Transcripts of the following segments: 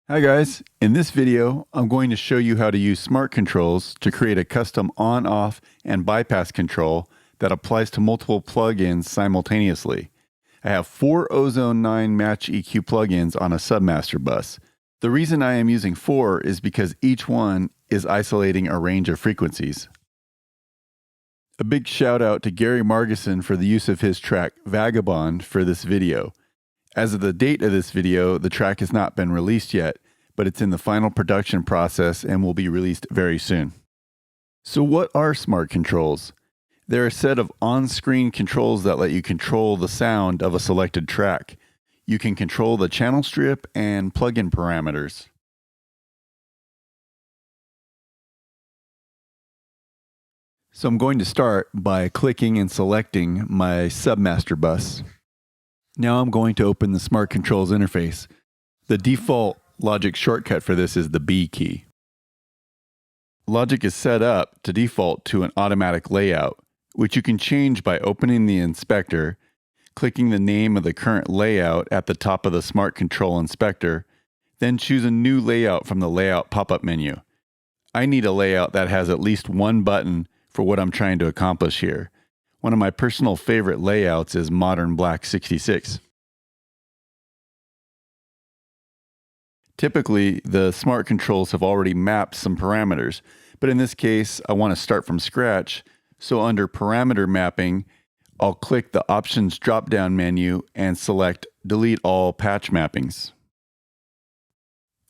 Hi guys, in this video I'm going to show you how to use smart controls to create a custom on, off, and bypass control that applies to multiple plugins simultaneously. I have 4 Ozone 9 Match EQ plugins on a Submaster bus. The reason I am using 4 is because each one is isolating a range of frequencies. A big shout out to Gary Margison for the use of his track Vagabond for this video. As of the date of this video, the track has not been released yet, but it's in the final production process and will be released very soon. So what are smart controls? They're a set of on-screen controls that let you control the sound of a selected track. You can control the channel strip and plugin parameters. So I'm going to start by clicking and selecting my Submaster bus. Now I'm going to open the Smart Controls interface. The default Logic shortcut for this is the B key. Logic is set up to default to an automatic layout, which you can change by opening the inspector, clicking the name of the current layout at the top of the Smart Control Inspector, then choose a new layout from the Layout pop-up menu. I need a layout that has at least one button for what I'm trying to accomplish here. One of my personal favorite layouts is Modern Black 66. Typically, the smart controls have already mapped some parameters, but in this case, I want to start from scratch, so under Parameter Mapping, I'll click the Options drop-down menu and select Delete All Patch Mappings.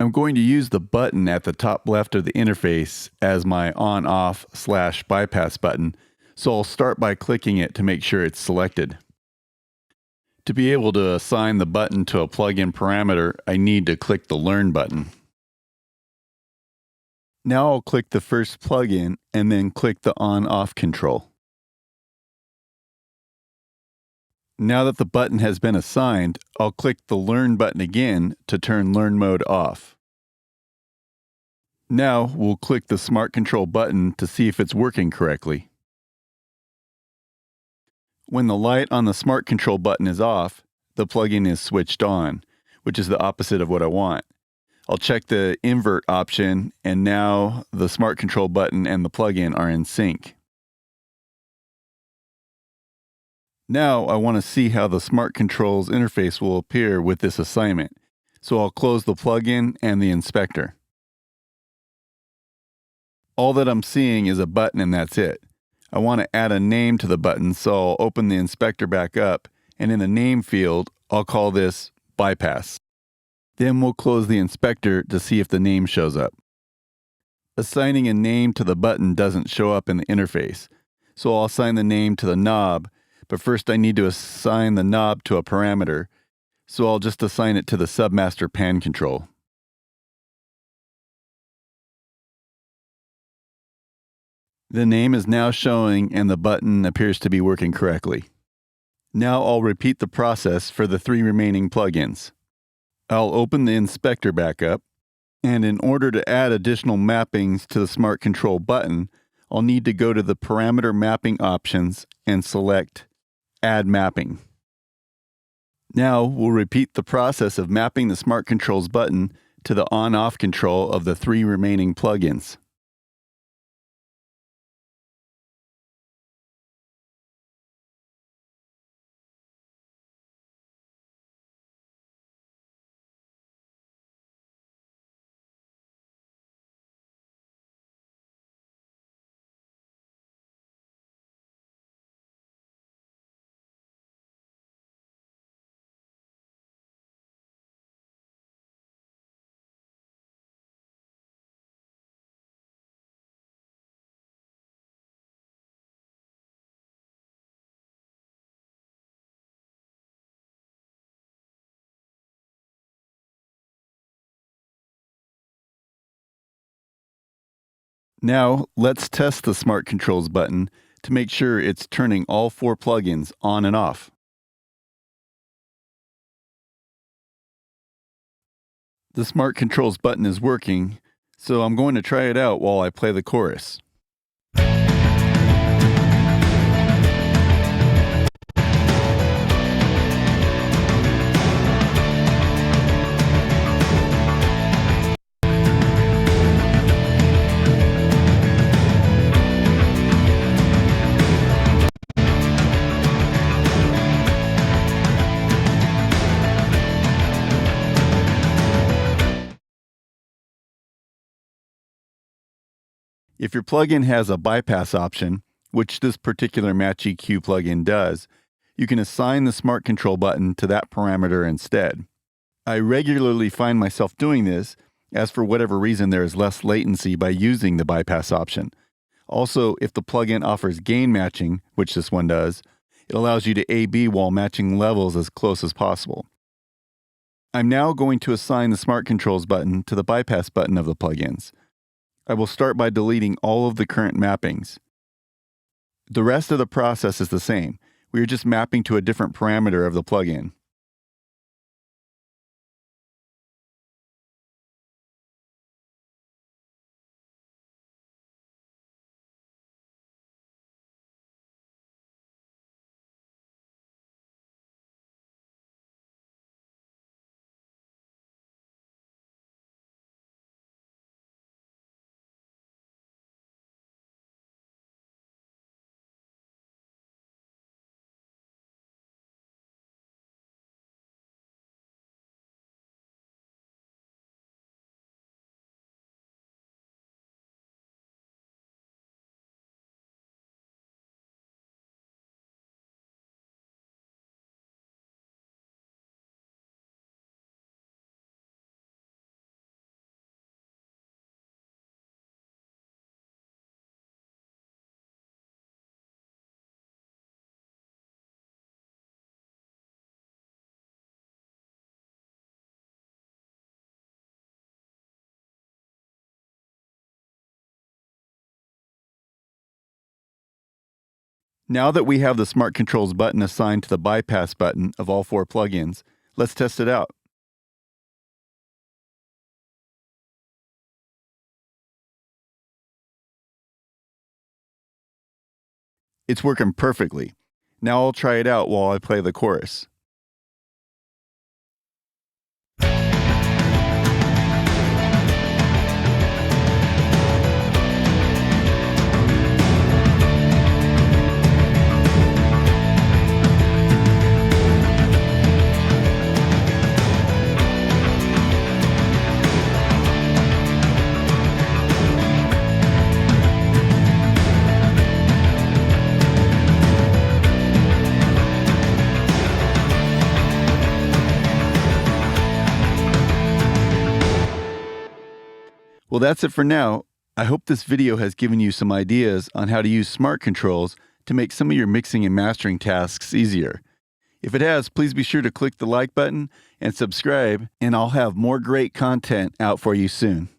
I'm going to use the button at the top left of the interface as my on-off/bypass button, so I'll start by clicking it to make sure it's selected. To be able to assign the button to a plugin parameter, I need to click the Learn button. Now I'll click the first plugin and then click the on-off control. Now that the button has been assigned, I'll click the Learn button again to turn Learn mode off. Now we'll click the Smart Control button to see if it's working correctly. When the light on the Smart Control button is off, the plugin is switched on, which is the opposite of what I want. I'll check the invert option, and now the Smart Control button and the plugin are in sync. Now I want to see how the Smart Controls interface will appear with this assignment, so I'll close the plugin and the inspector. All that I'm seeing is a button and that's it. I want to add a name to the button, so I'll open the inspector back up, and in the name field, I'll call this Bypass. Then we'll close the inspector to see if the name shows up. Assigning a name to the button doesn't show up in the interface, so I'll assign the name to the knob, but first I need to assign the knob to a parameter, so I'll just assign it to the Submaster pan control. The name is now showing and the button appears to be working correctly. Now I'll repeat the process for the 3 remaining plugins. I'll open the inspector back up, and in order to add additional mappings to the Smart Control button, I'll need to go to the Parameter Mapping options and select Add Mapping. Now we'll repeat the process of mapping the Smart Controls button to the on-off control of the 3 remaining plugins. Now, let's test the Smart Controls button to make sure it's turning all 4 plugins on and off. The Smart Controls button is working, so I'm going to try it out while I play the chorus. If your plugin has a bypass option, which this particular Match EQ plugin does, you can assign the Smart Control button to that parameter instead. I regularly find myself doing this, as for whatever reason there is less latency by using the bypass option. Also, if the plugin offers gain matching, which this one does, it allows you to A/B while matching levels as close as possible. I'm now going to assign the Smart Controls button to the bypass button of the plugins. I will start by deleting all of the current mappings. The rest of the process is the same. We are just mapping to a different parameter of the plugin. Now that we have the Smart Controls button assigned to the bypass button of all 4 plugins, let's test it out. It's working perfectly. Now I'll try it out while I play the chorus. Well, that's it for now. I hope this video has given you some ideas on how to use Smart Controls to make some of your mixing and mastering tasks easier. If it has, please be sure to click the like button and subscribe, and I'll have more great content out for you soon.